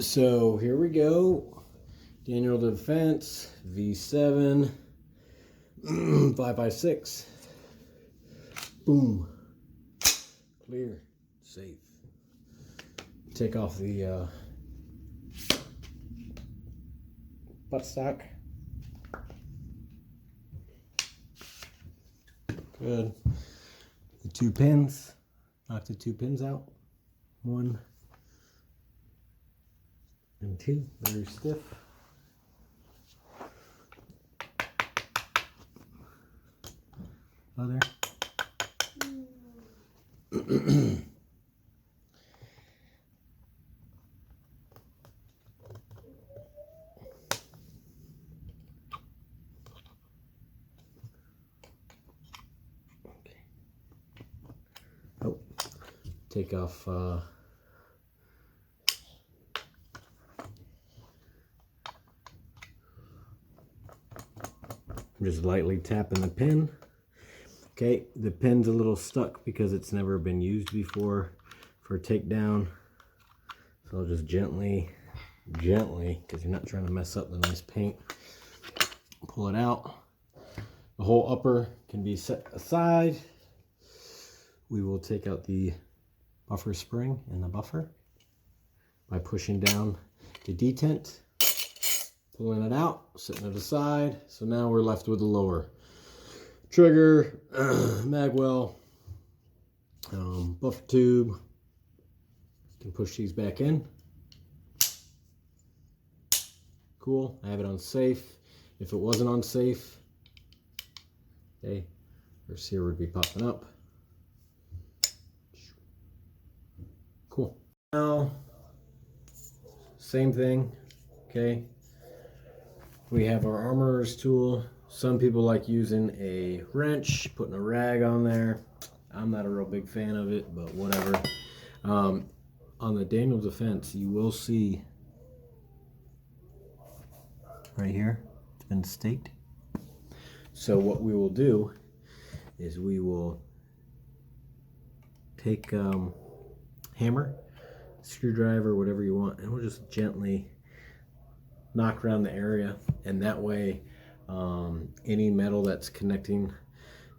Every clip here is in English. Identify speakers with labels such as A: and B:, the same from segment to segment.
A: So here we go. Daniel Defense V7 5x6. Boom. Clear. Safe. Take off the buttstock. Good. The 2 pins. Knock the 2 pins out. 1 and 2. Very stiff. Other. Oh, take off just lightly tapping the pin. Okay, the pin's a little stuck because it's never been used before for takedown. So I'll just gently, because you're not trying to mess up the nice paint, pull it out. The whole upper can be set aside. We will take out the buffer spring and the buffer by pushing down the detent, pulling it out, setting it aside. So now we're left with the lower trigger, magwell, buffer tube. You can push these back in. Cool. I have it on safe. If it wasn't on safe, okay, our sear would be popping up. Cool. Now, same thing, okay? We have our armorer's tool. Some people like using a wrench, putting a rag on there. I'm not a real big fan of it, but whatever. On the Daniel Defense, you will see right here, it's been staked. So what we will do is we will take hammer, screwdriver, whatever you want, and we'll just gently knock around the area, and that way any metal that's connecting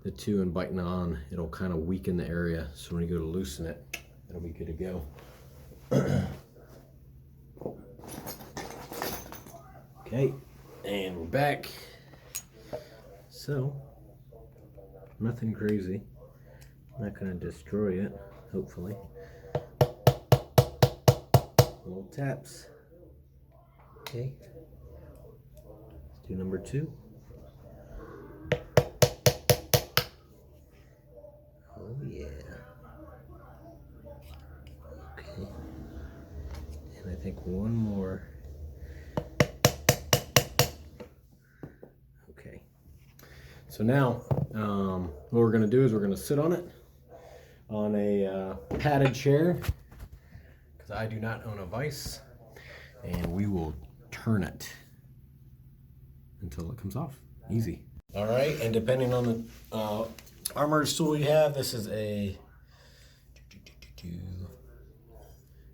A: the two and biting on, it'll kind of weaken the area, so when you go to loosen it, it'll be good to go. Okay, and we're back. So nothing crazy, I'm not going to destroy it, hopefully. Little taps. Okay, let's do number 2. Oh yeah. Okay, and I think one more. Okay, so now what we're going to do is we're going to sit on it on a padded chair, because I do not own a vise, and we will turn it until it comes off. Easy. All right, and depending on the armorer's tool you have, this is a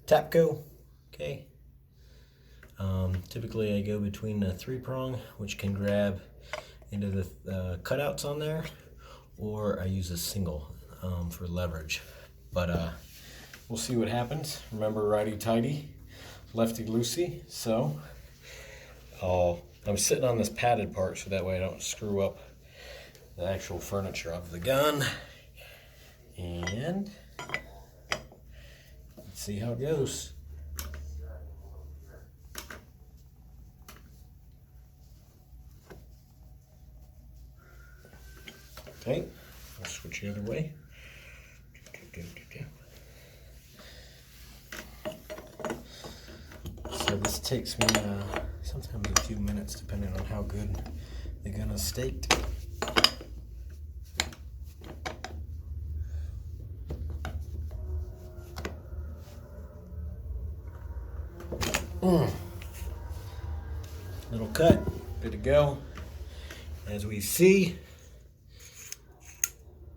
A: Tapco. Okay. Typically I go between the 3-prong, which can grab into the cutouts on there, or I use a single for leverage. But we'll see what happens. Remember, righty-tighty, lefty-loosey. So I'm sitting on this padded part so that way I don't screw up the actual furniture of the gun. And let's see how it goes. Okay, I'll switch the other way. So this takes me sometimes a few minutes depending on how good the gun is staked. Little cut, good to go. As we see,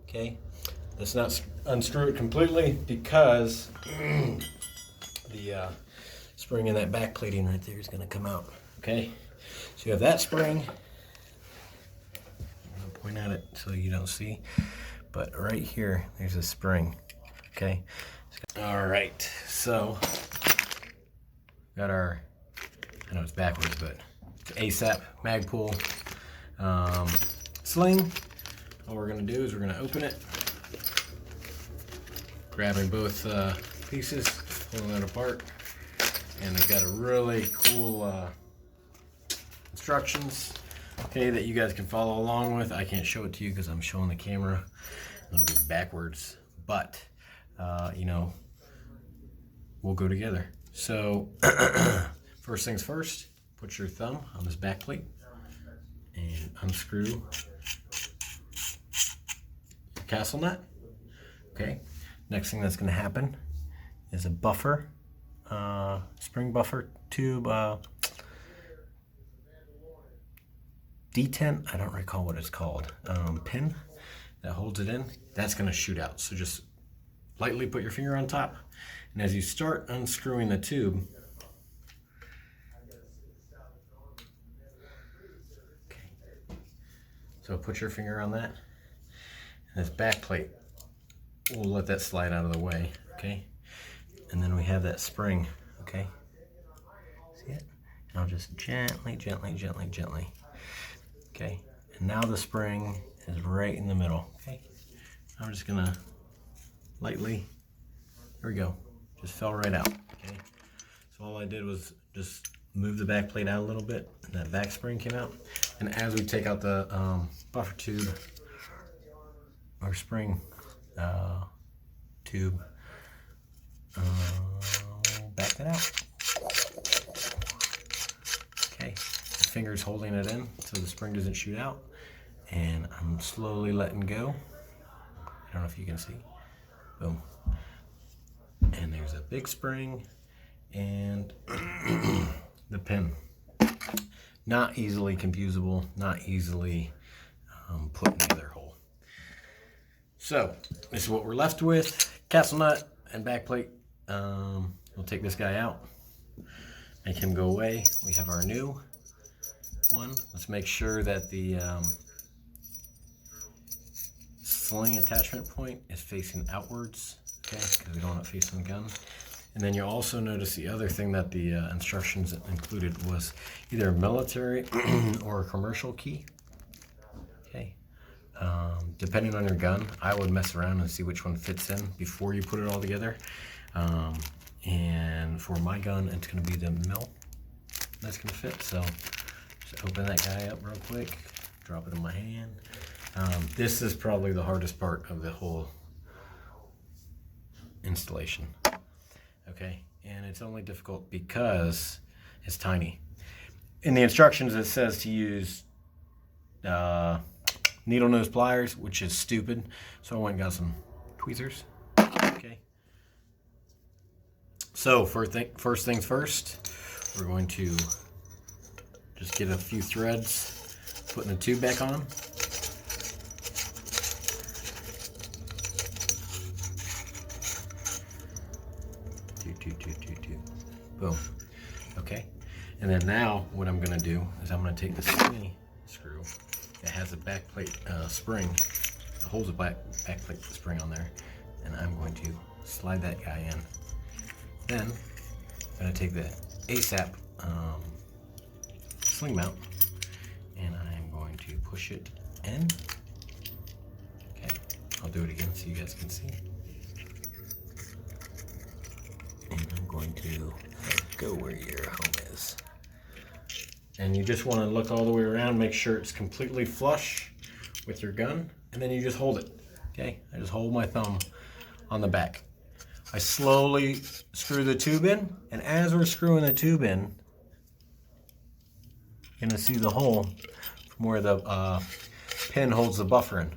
A: okay, let's not unscrew it completely because the spring in that back plating right there is going to come out. Okay, so you have that spring. I'm going to point at it so you don't see, but right here there's a spring. Okay, all right, so got our, I know it's backwards, but it's ASAP Magpul sling. All we're going to do is we're going to open it, grabbing both pieces, pulling it apart, and it's got a really cool instructions, okay, that you guys can follow along with. I can't show it to you because I'm showing the camera. It'll be backwards, but you know, we'll go together. So first things first, put your thumb on this back plate and unscrew your castle nut. Okay, next thing that's going to happen is a buffer, spring buffer tube, detent, I don't recall what it's called, pin that holds it in. That's going to shoot out, so just lightly put your finger on top, and as you start unscrewing the tube, okay, so put your finger on that, and this back plate, we'll let that slide out of the way, okay, and then we have that spring, okay, see it? And I'll just gently, okay, and now the spring is right in the middle, okay. I'm just gonna lightly, there we go, just fell right out, okay. So all I did was just move the back plate out a little bit, and that back spring came out. And as we take out the buffer tube, or spring tube, back that out. Okay, the finger's holding it in so the spring doesn't shoot out, and I'm slowly letting go. I don't know if you can see. Boom. And there's a big spring and the pin. Not easily confusable, not easily put in the other hole. So this is what we're left with. Castle nut and back plate. We'll take this guy out, make him go away. We have our new one. Let's make sure that the sling attachment point is facing outwards, okay, because we don't want it facing the gun. And then you'll also notice the other thing that the instructions included was either a military or a commercial key. Okay, depending on your gun, I would mess around and see which one fits in before you put it all together. And for my gun, it's going to be the mil that's going to fit. So just open that guy up real quick, drop it in my hand. This is probably the hardest part of the whole installation. Okay, and it's only difficult because it's tiny. In the instructions it says to use needle nose pliers, which is stupid, so I went and got some tweezers. Okay, so first things first, we're going to just get a few threads, putting the tube back on. Boom. Okay, and then now what I'm going to do is I'm going to take the swing screw that has a back plate spring, that holds a back plate spring on there, and I'm going to slide that guy in. Then I'm going to take the ASAP sling mount, and I'm going to push it in. Okay, I'll do it again so you guys can see. And I'm going to go where your home is. And you just want to look all the way around, make sure it's completely flush with your gun, and then you just hold it. Okay, I just hold my thumb on the back. I slowly screw the tube in, and as we're screwing the tube in, you're going to see the hole from where the pin holds the buffer in.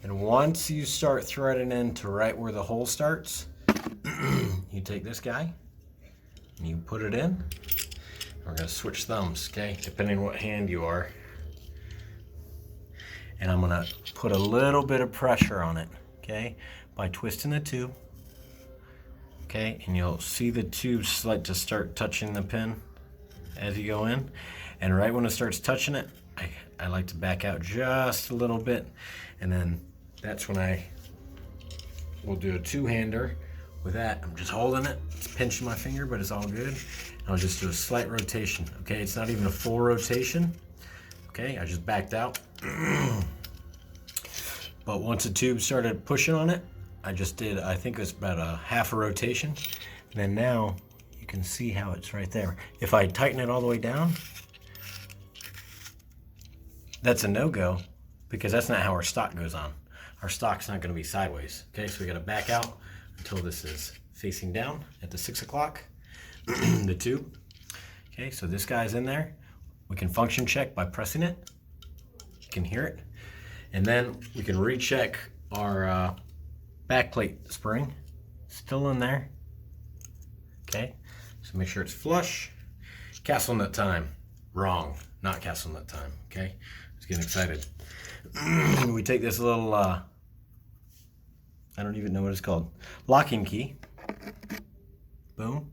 A: And once you start threading into right where the hole starts, you take this guy and you put it in. We're going to switch thumbs, okay, depending on what hand you are. And I'm going to put a little bit of pressure on it, okay, by twisting the tube. Okay, and you'll see the tubes like to start touching the pin as you go in. And right when it starts touching it, I like to back out just a little bit. And then that's when I will do a two-hander. With that, I'm just holding it. It's pinching my finger, but it's all good. And I'll just do a slight rotation. Okay, it's not even a full rotation. Okay, I just backed out. But once the tube started pushing on it, I just did, I think it was about a half a rotation. And then now you can see how it's right there. If I tighten it all the way down, that's a no-go because that's not how our stock goes on. Our stock's not gonna be sideways. Okay, so we gotta back out until this is facing down at the 6 o'clock, the tube. Okay, so this guy's in there. We can function check by pressing it. You can hear it. And then we can recheck our backplate spring. Still in there. Okay, so make sure it's flush. Castle nut time. Wrong, not castle nut time. Okay, I was getting excited. We take this little, I don't even know what it's called, locking key. Boom.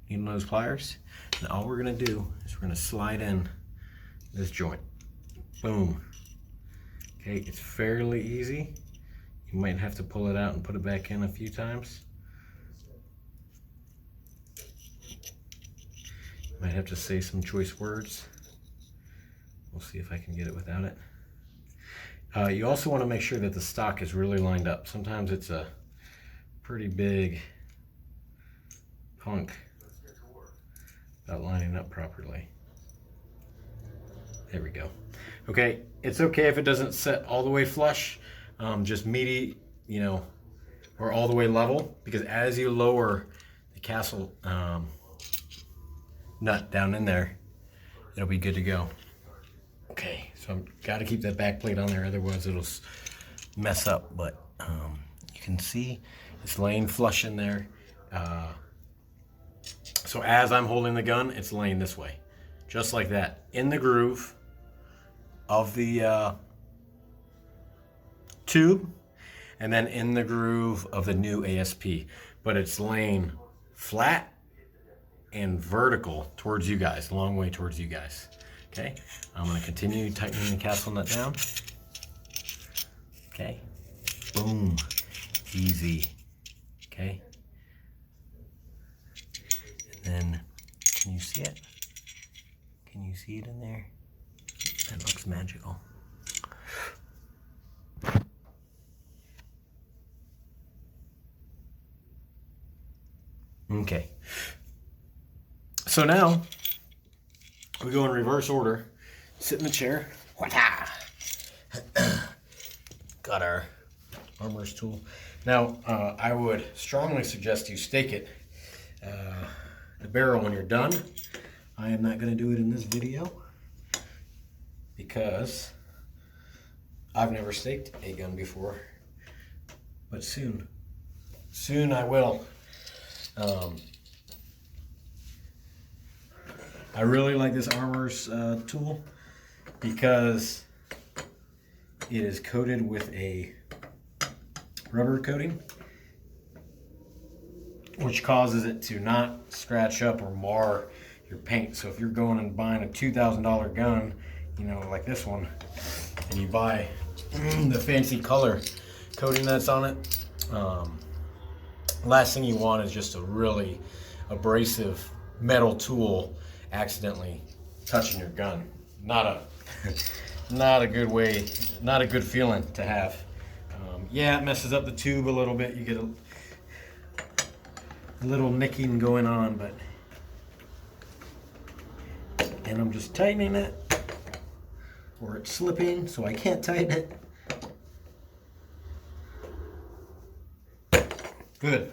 A: Needle nose pliers. And all we're gonna do is we're gonna slide in this joint. Boom. Okay, it's fairly easy. You might have to pull it out and put it back in a few times. You might have to say some choice words. We'll see if I can get it without it. You also want to make sure that the stock is really lined up. Sometimes it's a pretty big punk about lining up properly. There we go. Okay, it's okay if it doesn't set all the way flush, just meaty, you know, or all the way level, because as you lower the castle nut down in there, it'll be good to go. Okay, so I've got to keep that back plate on there, otherwise it'll mess up, but you can see it's laying flush in there. So as I'm holding the gun, it's laying this way, just like that, in the groove of the tube, and then in the groove of the new ASP, but it's laying flat and vertical towards you guys, a long way towards you guys. Okay, I'm going to continue tightening the castle nut down. Okay, boom, easy. Okay, and then can you see it? Can you see it in there? That looks magical. Okay, so now we go in reverse order. Sit in the chair. Got our armorer's tool. Now, I would strongly suggest you stake it, the barrel when you're done. I am not going to do it in this video because I've never staked a gun before, but soon I will. I really like this armorer's tool because it is coated with a rubber coating, which causes it to not scratch up or mar your paint. So if you're going and buying a $2,000 gun, you know, like this one, and you buy the fancy color coating that's on it, last thing you want is just a really abrasive metal tool accidentally touching your gun. Not a good way, not a good feeling to have. Yeah, it messes up the tube a little bit. You get a little nicking going on, but, and I'm just tightening it, or it's slipping, so I can't tighten it. Good.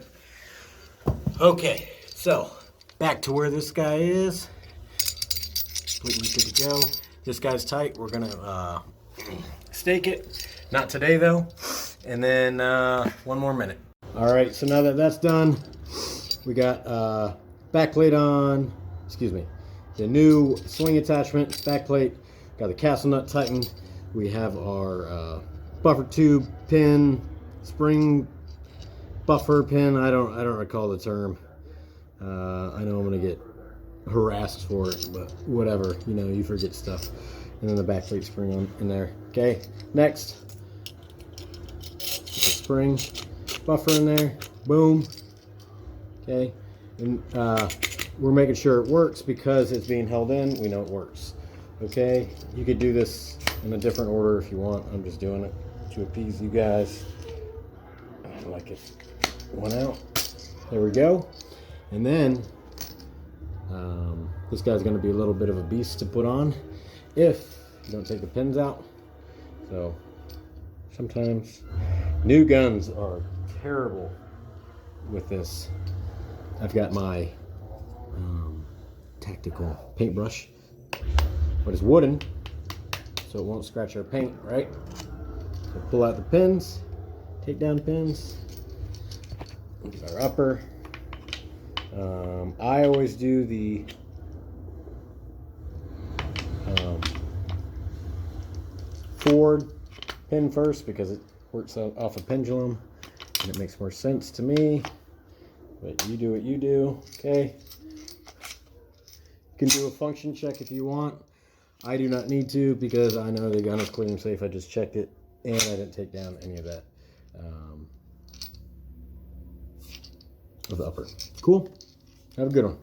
A: Okay, so back to where this guy is. Completely good to go. This guy's tight. We're gonna stake it. Not today though. And then one more minute. All right, so now that that's done, we got back plate on, excuse me, the new sling attachment, back plate, got the castle nut tightened. We have our buffer tube, pin, spring, buffer pin. I don't recall the term. I know I'm gonna get harassed for it, but whatever. You know, you forget stuff. And then the backplate spring on in there. Okay. Next, the spring buffer in there. Boom. Okay. And we're making sure it works because it's being held in. We know it works. Okay. You could do this in a different order if you want. I'm just doing it to appease you guys. I like it. One out. There we go. And then this guy's going to be a little bit of a beast to put on if you don't take the pins out. So sometimes new guns are terrible with this. I've got my tactical paintbrush, but it's wooden, so it won't scratch our paint, right? So pull out the pins, take down pins. Here's our upper. I always do the forward pin first because it works off a pendulum and it makes more sense to me. But you do what you do, okay? You can do a function check if you want. I do not need to because I know the gun is clean and safe. I just checked it and I didn't take down any of that of the upper. Cool. Have a good one.